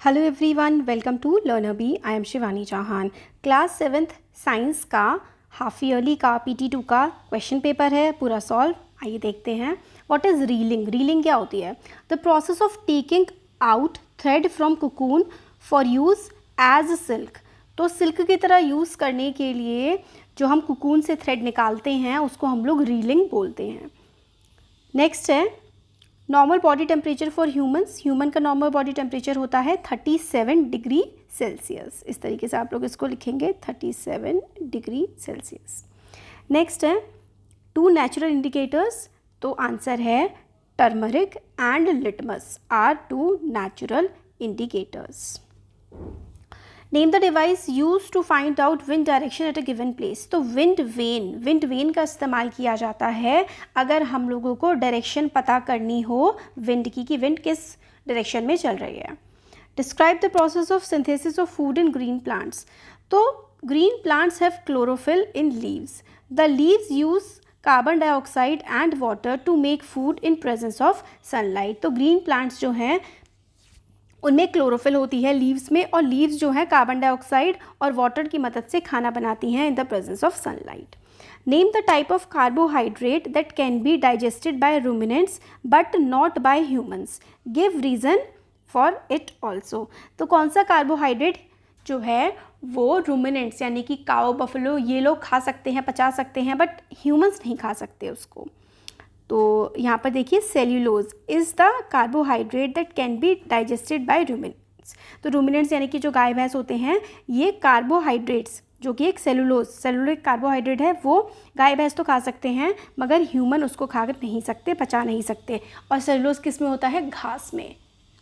Hello everyone, welcome to Learner Bee. I am Shivani Chauhan. Class 7th science का half yearly का PT2 का question paper है पूरा solve. आइए देखते हैं। What is railing? रीलिंग क्या होती है? The process of taking out thread from cocoon for use as silk. तो सिल्क की तरह यूज़ करने के लिए जो हम कोकून से थ्रेड निकालते हैं उसको हम लोग रीलिंग बोलते हैं। नेक्स्ट है normal body temperature for humans. Human का नॉर्मल बॉडी टेम्परेचर होता है 37 डिग्री सेल्सियस। इस तरीके से आप लोग इसको लिखेंगे 37 डिग्री सेल्सियस। नेक्स्ट है 2 नेचुरल इंडिकेटर्स। तो आंसर है turmeric and litmus are 2 natural indicators. Name the device use to find out wind direction at a given place. तो विंड वेन का इस्तेमाल किया जाता है अगर हम लोगों को डायरेक्शन पता करनी हो विंड की, कि विंड किस डायरेक्शन में चल रही है। Describe the process of synthesis of food in green plants. तो green plants have chlorophyll in leaves. The leaves use carbon dioxide and water to make food in presence of sunlight. तो green plants जो हैं उनमें chlorophyll होती है leaves में, और leaves जो है कार्बन डाइऑक्साइड और वाटर की मदद से खाना बनाती हैं in the presence of sunlight. Name the type of carbohydrate that can be digested by ruminants but not bye humans. Give reason for it also. तो कौन सा कार्बोहाइड्रेट जो है वो रूमिनेंट्स यानी कि काऊ, बफलो, ये लोग खा सकते हैं, पचा सकते हैं, बट ह्यूमंस नहीं खा सकते उसको। तो यहाँ पर देखिए cellulose is the carbohydrate that can be digested by ruminants. तो रूमिनेंट्स यानी कि जो गाय भैंस होते हैं, ये कार्बोहाइड्रेट्स जो कि एक सेलुलोज कार्बोहाइड्रेट है वो गाय भैंस तो खा सकते हैं मगर ह्यूमन उसको खा नहीं सकते, पचा नहीं सकते। और सेलुलोज किस में होता है? घास में।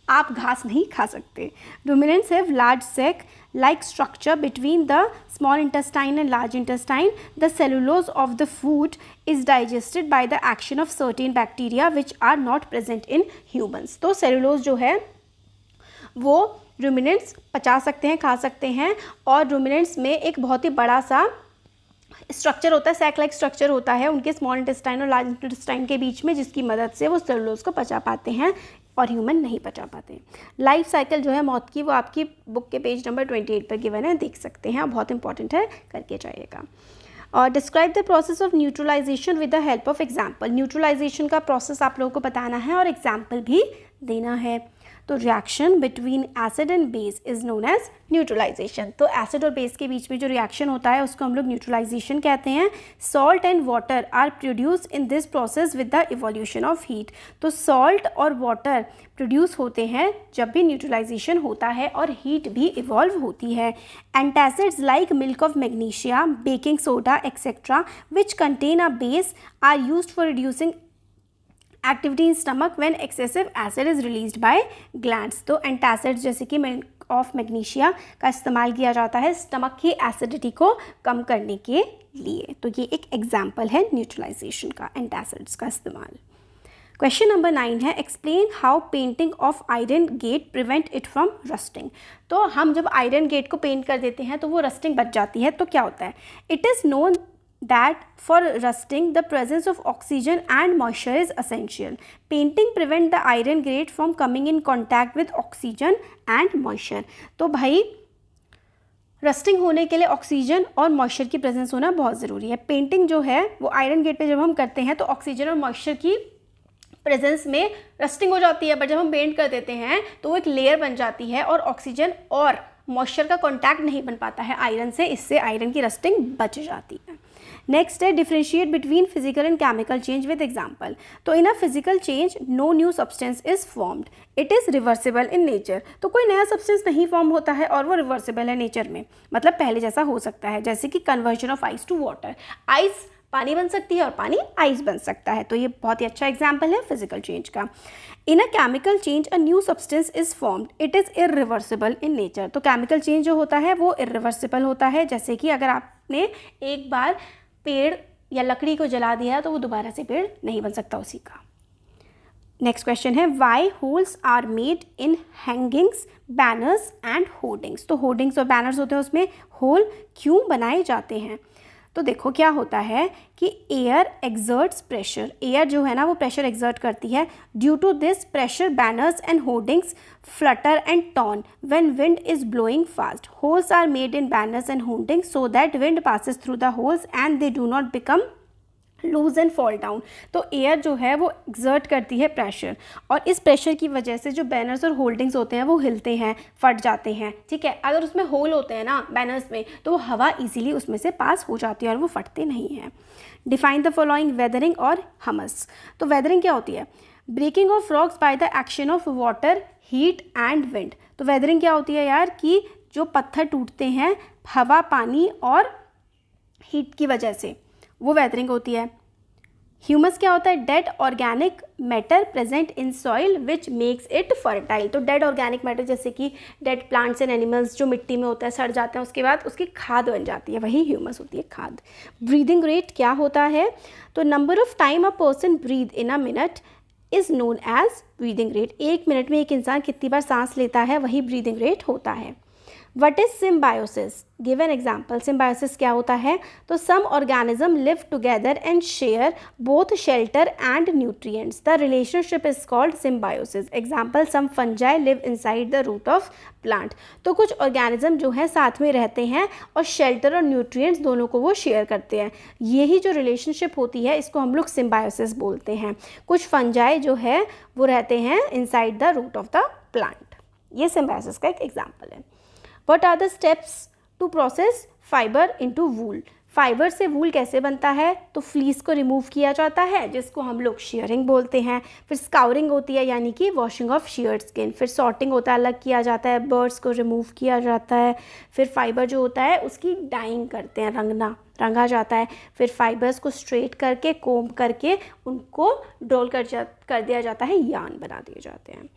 आप घास नहीं खा सकते। Ruminants have large sac like structure between the small intestine and large intestine. The cellulose of the food is digested by the action of certain bacteria which are not present in humans. तो cellulose जो है वो ruminants पचा सकते हैं, खा सकते हैं, और ruminants में एक बहुत ही बड़ा सा स्ट्रक्चर होता है, सैक लाइक स्ट्रक्चर होता है उनके स्मॉल इंटेस्टाइन और लार्ज इंटेस्टाइन के बीच में, जिसकी मदद से वो सेलुलोज को पचा पाते हैं और ह्यूमन नहीं पचा पाते। लाइफ साइकिल जो है मौत की वो आपकी बुक के पेज नंबर 28 पर गिवन है, देख सकते हैं, बहुत इंपॉर्टेंट है, करके जाइएगा। और describe the process of neutralisation with the help of example. Neutralisation का प्रोसेस आप लोगों को बताना है और एग्जाम्पल भी देना है। तो reaction between acid and base is known as neutralisation. तो एसिड और बेस के बीच में जो रिएक्शन होता है उसको हम लोग न्यूट्रलाइजेशन कहते हैं। Salt and water are produce in this process with the evolution of heat. तो सॉल्ट और वाटर प्रोड्यूस होते हैं जब भी न्यूट्रलाइजेशन होता है और हीट भी इवॉल्व होती है। Antacids like milk of magnesia, baking soda et cetera which contain a base are used for reducing activity in stomach when excessive acid is released by glands. तो एंटासिड्स जैसे कि मिल्क ऑफ मैग्नीशिया का इस्तेमाल किया जाता है स्टमक की acidity को कम करने के लिए। तो ये एक एग्जाम्पल है न्यूट्रलाइजेशन का, एंटासिड्स का इस्तेमाल। क्वेश्चन नंबर 9 है explain how painting of iron get prevent it from rusting. तो हम जब आयरन गेट को पेंट कर देते हैं तो वो रस्टिंग बच जाती है, तो क्या होता है? It is known that for rusting the presence of oxygen and moisture is essential. Painting prevent the iron grate from coming in contact with oxygen and moisture. तो भाई रस्टिंग होने के लिए ऑक्सीजन और मॉइस्चर की प्रेजेंस होना बहुत ज़रूरी है। पेंटिंग जो है वो आयरन गेट पे जब हम करते हैं तो ऑक्सीजन और मॉइस्चर की प्रेजेंस में रस्टिंग हो जाती है, बट जब हम पेंट कर देते हैं तो वो एक लेयर बन जाती है और ऑक्सीजन और मॉइस्चर का कॉन्टैक्ट नहीं बन पाता है आयरन से, इससे आयरन की रस्टिंग बच जाती है। नेक्स्ट है differentiate between physical and chemical change with example. तो in a physical change no new substance is formed, it is reversible in nature. तो कोई नया सब्सटेंस नहीं फॉर्म होता है और वो रिवर्सिबल है नेचर में, मतलब पहले जैसा हो सकता है, जैसे कि conversion of ice to water. Ice पानी बन सकती है और पानी आइस बन सकता है, तो ये बहुत ही अच्छा एग्जाम्पल है फिजिकल चेंज का। In a chemical change a new substance is formed, it is irreversible in nature. तो केमिकल चेंज जो होता है वो इरिवर्सिबल होता है, जैसे कि अगर आपने एक बार पेड़ या लकड़ी को जला दिया तो वो दोबारा से पेड़ नहीं बन सकता उसी का। नेक्स्ट क्वेश्चन है why holes are made in hangings, banners and hoardings. तो होर्डिंग्स और बैनर्स होते हैं उसमें होल क्यों बनाए जाते हैं? तो देखो क्या होता है कि एयर एक्सर्ट्स प्रेशर, एयर जो है ना वो प्रेशर एक्सर्ट करती है. Due to this pressure banners and hoardings flutter and torn when wind is blowing fast. Holes are made in banners and hoardings so that wind passes through the holes and they do not become loose and fall down. तो air जो है वो exert करती है pressure, और इस pressure की वजह से जो बैनर्स और होल्डिंग्स होते हैं वो हिलते हैं, फट जाते हैं. ठीक है, अगर उसमें होल होते हैं ना बैनर्स में तो वो हवा इजीली उसमें से पास हो जाती है और वो फटते नहीं हैं. डिफाइन द फॉलोइंग वेदरिंग और हमस. तो वेदरिंग क्या होती है? Breaking of rocks by the action of water, heat and wind. तो वेदरिंग क्या होती है यार कि जो पत्थर टूटते हैं हवा, पानी और हीट की वजह से, वो वेदरिंग होती है. ह्यूमस क्या होता है? Dead organic matter present in soil which makes it fertile. तो डेड ऑर्गेनिक मैटर जैसे कि डेड प्लांट्स एंड एनिमल्स जो मिट्टी में होता है, सड़ जाते हैं, उसके बाद उसकी खाद बन जाती है, वही ह्यूमस होती है, खाद. ब्रीदिंग रेट क्या होता है? तो number of time a person breathe in a minute is known as breathing rate. 1 minute में एक इंसान कितनी बार सांस लेता है, वही ब्रीदिंग रेट होता है. What is symbiosis? Give an example. Symbiosis क्या होता है? तो some organism live together and share both shelter and nutrients. The relationship is called symbiosis. Example, some fungi live inside the root of plant. तो कुछ organism जो है साथ में रहते हैं और शेल्टर और न्यूट्रिएंट्स दोनों को वो शेयर करते हैं. यही जो रिलेशनशिप होती है इसको हम लोग सिम्बायोसिस बोलते हैं. कुछ फंजाई जो है वो रहते हैं inside the root of the plant. ये सिम्बायोसिस का एक एग्जाम्पल है. What are the steps to process fiber into wool? Fibre से वूल कैसे बनता है? तो फ्लीस को रिमूव किया जाता है जिसको हम लोग शेयरिंग बोलते हैं. फिर स्काउरिंग होती है यानी कि वॉशिंग ऑफ शेयर्ड स्किन. फिर सॉर्टिंग होता है, अलग किया जाता है, बर्ड्स को रिमूव किया जाता है. फिर फाइबर जो होता है उसकी डाइंग करते हैं, रंगा जाता है. फिर फाइबर्स को स्ट्रेट करके कोम्ब करके उनको डोल कर दिया जाता है, यार्न बना दिए जाते हैं.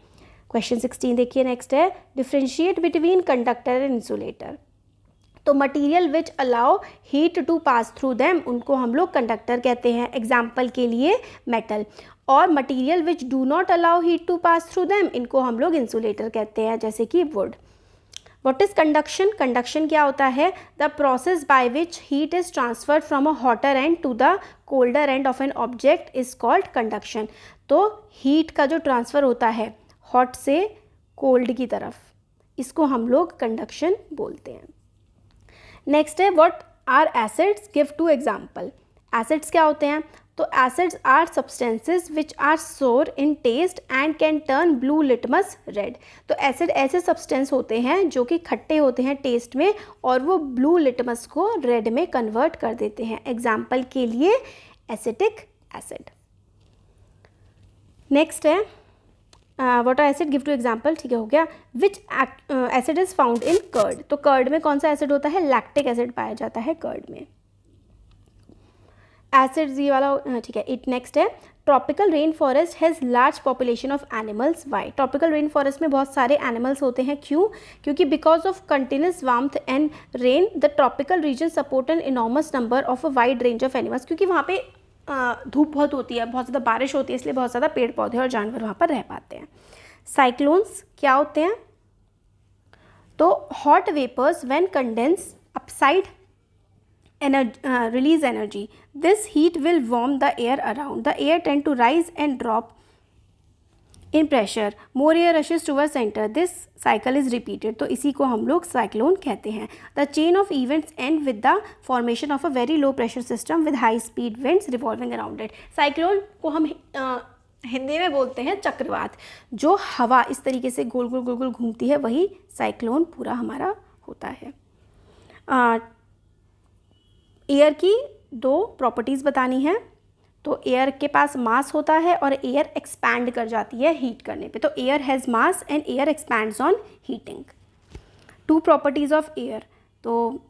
क्वेश्चन 16 देखिए, नेक्स्ट है differentiate between conductor and insulator. तो material which allow heat to pass through them उनको हम लोग कंडक्टर कहते हैं, एग्जाम्पल के लिए मेटल. और material which do not allow heat to pass through them इनको हम लोग इंसुलेटर कहते हैं, जैसे कि wood. What is conduction? Conduction क्या होता है? The process by which heat is transferred from a hotter end to the colder end of an object is called conduction. तो हीट का जो ट्रांसफ़र होता है हॉट से कोल्ड की तरफ, इसको हम लोग कंडक्शन बोलते हैं. नेक्स्ट है what are acids? Give 2 example. Acids क्या होते हैं? तो acids are substances which are sour in taste and can turn blue litmus red. तो एसिड ऐसे सब्सटेंस होते हैं जो कि खट्टे होते हैं टेस्ट में और वो ब्लू लिटमस को रेड में कन्वर्ट कर देते हैं, एग्जाम्पल के लिए एसिटिक एसिड. नेक्स्ट है वाटर एसिड. Give 2 example. ठीक है, हो गया. Which acid is found in curd? तो कर्ड में कौन सा एसिड होता है? लैक्टिक एसिड पाया जाता है कर्ड में. एसिड्स ये वाला, ठीक है. इट नेक्स्ट है tropical rain forest has large population of animals. Why? Tropical rain forest में बहुत सारे एनिमल्स होते हैं. क्यों? क्योंकि because of continuous warmth and rain the tropical region support an enormous number of a wide range of animals. क्योंकि वहाँ पे धूप बहुत होती है, बहुत ज़्यादा बारिश होती है, इसलिए बहुत ज़्यादा पेड़ पौधे और जानवर वहाँ पर रह पाते हैं. साइक्लोन्स क्या होते हैं? तो hot vapours when condense upside release energy. This heat will warm the air around. The air tend to rise and drop in pressure. More air rushes towards center. This cycle is repeated. तो इसी को हम लोग cyclone कहते हैं. The chain of events end with the formation of a very low pressure system with high speed winds revolving around it. Cyclone को हम हिंदी में बोलते हैं चक्रवात. जो हवा इस तरीके से गोल गोल गोल गोल घूमती है वही साइक्लोन पूरा हमारा होता है. एयर की 2 प्रॉपर्टीज़ बतानी है. तो एयर के पास मास होता है और एयर एक्सपैंड कर जाती है हीट करने पे. तो air has mass and air expands on heating. 2 properties of air. तो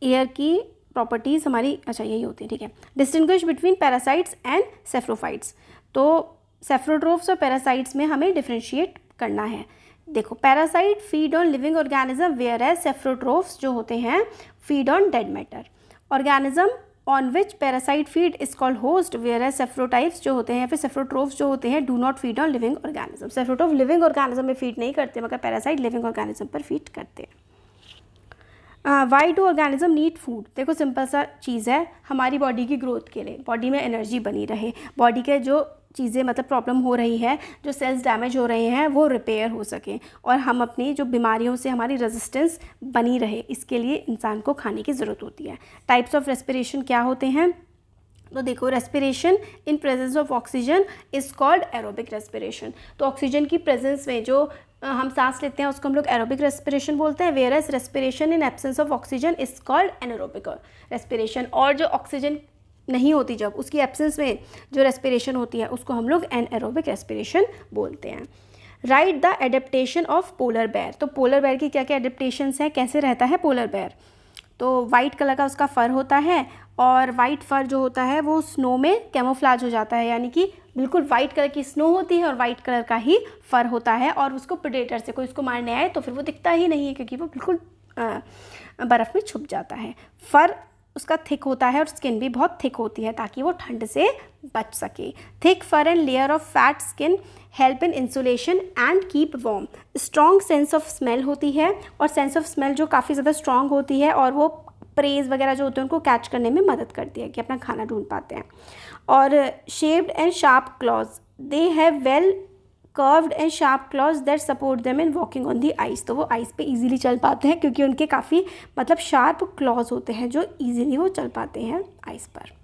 एयर की प्रॉपर्टीज़ हमारी यही होती है. ठीक है. Distinguish between parasites and saprophytes. तो सेफ्रोट्रोफ्स और पैरासाइट्स में हमें डिफ्रेंशिएट करना है. देखो, parasite feed on living organism where as saprotrophs जो होते हैं feed on dead matter. Organism on which parasite feed is called host where as saprophytes जो होते हैं या फिर सेफ्रोट्रोफ्स जो होते हैं do not feed on living organism. Saprotroph living organism में फीड नहीं करते मगर पैरासाइट लिविंग ऑर्गेनिज्म पर फीड करते हैं. Why do organism need food? देखो सिंपल सा चीज़ है, हमारी बॉडी की ग्रोथ के लिए, बॉडी में एनर्जी बनी रहे, बॉडी के जो चीज़ें मतलब प्रॉब्लम हो रही है, जो सेल्स डैमेज हो रहे हैं वो रिपेयर हो सकें और हम अपनी जो बीमारियों से हमारी रेजिस्टेंस बनी रहे, इसके लिए इंसान को खाने की ज़रूरत होती है। टाइप्स ऑफ रेस्पिरेशन क्या होते हैं? तो देखो, respiration in presence of oxygen is called aerobic respiration. तो ऑक्सीजन की प्रेजेंस में जो हम सांस लेते हैं उसको हम लोग एरोबिक रेस्पिरेशन बोलते हैं, whereas respiration in absence of oxygen is called anaerobic respiration. और जो ऑक्सीजन नहीं होती, जब उसकी एब्सेंस में जो रेस्पिरेशन होती है उसको हम लोग एनारोबिक रेस्पिरेशन बोलते हैं। Write the adaptation of polar bear. तो पोलर बेयर की क्या क्या एडेप्टेशंस हैं, कैसे रहता है पोलर बेयर? तो वाइट कलर का उसका फ़र होता है और वाइट फ़र जो होता है वो स्नो में कैमोफ्लाज हो जाता है, यानी कि बिल्कुल वाइट कलर की स्नो होती है और वाइट कलर का ही फ़र होता है, और उसको प्रेडेटर से कोई उसको मारने आए तो फिर वो दिखता ही नहीं है क्योंकि वो बिल्कुल बर्फ़ में छुप जाता है। फ़र उसका थिक होता है और स्किन भी बहुत थिक होती है ताकि वो ठंड से बच सके। Thick fur and layer of fat skin help in insulation and keep warm. Strong sense of smell होती है, और सेंस ऑफ स्मेल जो काफ़ी ज़्यादा स्ट्रॉन्ग होती है और वो प्रेज वगैरह जो होते हैं उनको कैच करने में मदद करती है कि अपना खाना ढूंढ पाते हैं। और shaped and sharp clause, they have well curved and sharp clause that support them in walking on the ice. तो वो आइस पे इजीली चल पाते हैं क्योंकि उनके काफ़ी मतलब शार्प क्लॉज होते हैं जो इजीली वो चल पाते हैं आइस पर।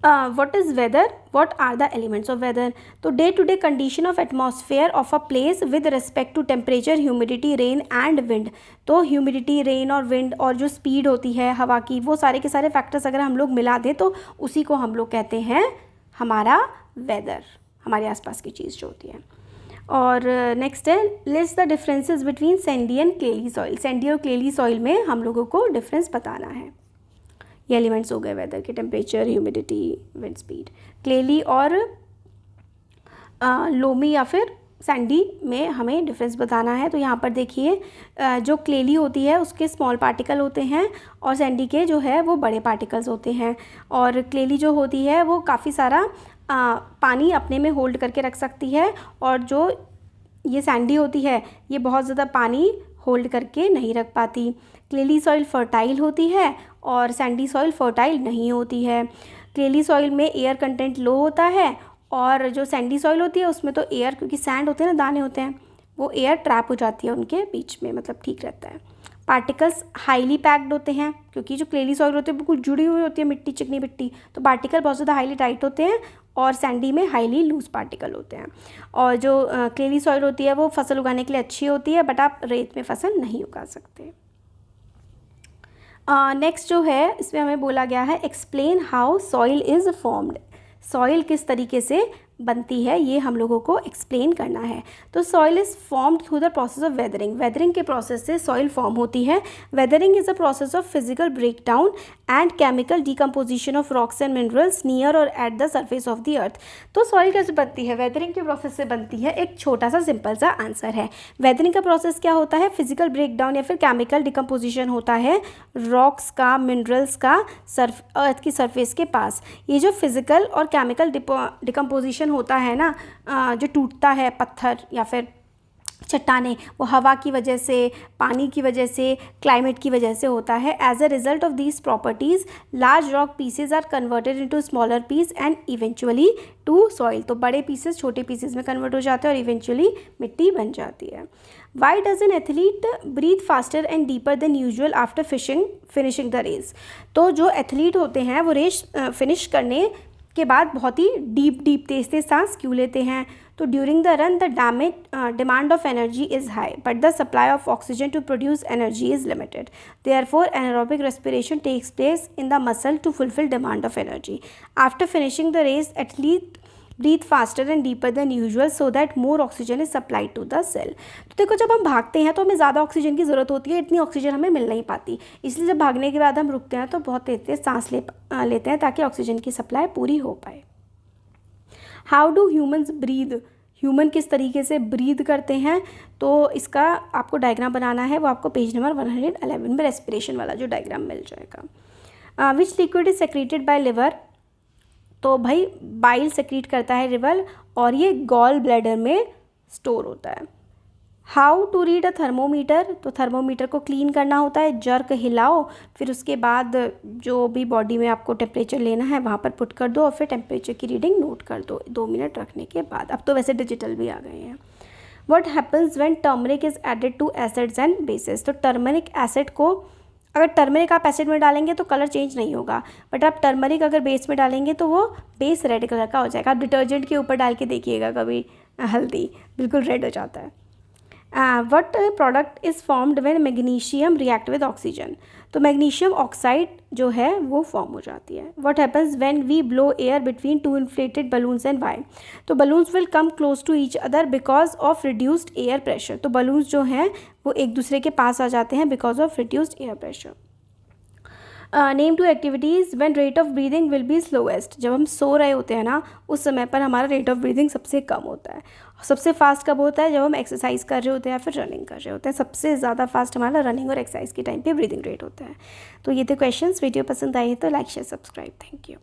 What is weather? What are the elements of weather? तो day to day condition of atmosphere of a place with respect to temperature, humidity, rain and wind. तो ह्यूमिडिटी, रेन और विंड और जो स्पीड होती है हवा की, वो सारे के सारे फैक्टर्स अगर हम लोग मिला दें तो उसी को हम लोग कहते हैं हमारा वेदर, हमारे आसपास की चीज़ जो होती है। और नेक्स्ट है list the differences between sandy and clayey soil. Sandy और क्लेली सॉइल में हम लोगों को डिफरेंस बताना है। ये एलिमेंट्स हो गए वेदर के, टेम्परेचर, ह्यूमिडिटी, विंड स्पीड। क्लेली और लोमी या फिर सैंडी में हमें डिफरेंस बताना है। तो यहाँ पर देखिए, जो क्लेली होती है उसके स्मॉल पार्टिकल होते हैं और सैंडी के जो है वो बड़े पार्टिकल्स होते हैं। और क्लेली जो होती है वो काफ़ी सारा पानी अपने में होल्ड करके रख सकती है, और जो ये सैंडी होती है ये बहुत ज़्यादा पानी होल्ड करके नहीं रख पाती। क्लेली सॉइल फर्टाइल होती है और सैंडी सॉइल फर्टाइल नहीं होती है। क्लेली सॉइल में एयर कंटेंट लो होता है, और जो सैंडी सॉइल होती है उसमें तो एयर, क्योंकि सैंड होते हैं ना, दाने होते हैं, वो एयर ट्रैप हो जाती है उनके बीच में, मतलब ठीक रहता है। पार्टिकल्स हाईली पैक्ड होते हैं क्योंकि जो क्लेली सॉइल होती है बिल्कुल जुड़ी हुई होती है मिट्टी, चिकनी मिट्टी, तो पार्टिकल बहुत ज़्यादा हाईली टाइट होते हैं, और सैंडी में हाईली लूज पार्टिकल होते हैं। और जो क्लेली सॉइल होती है वो फसल उगाने के लिए अच्छी होती है, बट आप रेत में फसल नहीं उगा सकते। नेक्स्ट जो है इसमें हमें बोला गया है explain how soil is formed. Soil किस तरीके से बनती है ये हम लोगों को एक्सप्लेन करना है। तो soil is formed through the process of weathering. Weathering के प्रोसेस से सॉइल फॉर्म होती है। Weathering is a process of physical break down and chemical decomposition of rocks and minerals near or at the surface of the earth. तो soil कैसे बनती है? Weathering के process से बनती है। एक छोटा सा सिंपल सा आंसर है। वेदरिंग का प्रोसेस क्या होता है? फिजिकल ब्रेक डाउन या फिर केमिकल डिकम्पोजिशन होता है रॉक्स का, मिनरल्स का अर्थ की सरफेस के पास। ये जो फिजिकल और केमिकल डिकम्पोजिशन होता है ना, जो टूटता है पत्थर या फिर चट्टानें, वो हवा की वजह से, पानी की वजह से, क्लाइमेट की वजह से होता है। As a result of these properties large rock pieces are converted into smaller piece and eventually to soil. तो बड़े पीसेस छोटे पीसेस में कन्वर्ट हो जाते हैं और इवेंचुअली मिट्टी बन जाती है। Why does an athlete breathe faster and deeper than usual after finishing the race? तो जो एथलीट होते हैं वो रेस फिनिश करने के बाद बहुत ही डीप तेज सांस क्यों लेते हैं? तो during the run the demand of energy is high but the supply of oxygen to produce energy is limited. Therefore anaerobic respiration takes place in the muscle to fulfil demand of energy. After finishing the race athlete breathe faster and deeper than usual so that more oxygen is supplied to the cell. तो देखो, जब हम भागते हैं तो हमें ज़्यादा oxygen की ज़रूरत होती है, इतनी ऑक्सीजन हमें मिल नहीं पाती, इसलिए जब भागने के बाद हम रुकते हैं तो बहुत तेज सांस लेते हैं ताकि ऑक्सीजन की सप्लाई पूरी हो पाए। How do humans breathe? Human किस तरीके से ब्रीद करते हैं? तो इसका आपको डायग्राम बनाना है, वो आपको पेज नंबर 111 में रेस्पिरेशन वाला जो डायग्राम मिल जाएगा। विच liquid is secreted bye liver? तो भाई बाइल सेक्रीट करता है लिवर, और ये गॉल ब्लैडर में स्टोर होता है। How to read a thermometer, तो थर्मोमीटर को क्लीन करना होता है, जर्क हिलाओ, फिर उसके बाद जो भी बॉडी में आपको टेम्परेचर लेना है वहाँ पर पुट कर दो और फिर टेम्परेचर की रीडिंग नोट कर दो 2 मिनट रखने के बाद। अब तो वैसे डिजिटल भी आ गए हैं। What happens when turmeric is added to acids and bases, तो टर्मरिक एसिड को, अगर टर्मरिक आप एसिड में डालेंगे तो कलर चेंज नहीं होगा, बट आप टर्मरिक अगर बेस में डालेंगे तो वो बेस रेड कलर का हो जाएगा। आप डिटर्जेंट के ऊपर डाल के देखिएगा कभी हल्दी, बिल्कुल रेड हो जाता है। What product is formed when magnesium react with oxygen, तो मैग्नीशियम ऑक्साइड जो है वो फॉर्म हो जाती है। What happens when we blow air between 2 inflated balloons and why, तो balloons will come close to each other because of reduced air pressure, तो balloons जो हैं वो एक दूसरे के पास आ जाते हैं because of reduced air pressure. Name two activities when rate of breathing will be slowest, जब हम सो रहे होते हैं ना उस समय पर हमारा रेट ऑफ ब्रीदिंग सबसे कम होता है। सबसे फास्ट कब होता है, जब हम एक्सरसाइज कर रहे होते हैं या फिर रनिंग कर रहे होते हैं। सबसे ज़्यादा फास्ट हमारा रनिंग और एक्सरसाइज के टाइम पे ब्रीदिंग रेट होता है। तो ये थे क्वेश्चंस। वीडियो पसंद आई है तो like share subscribe. Thank you.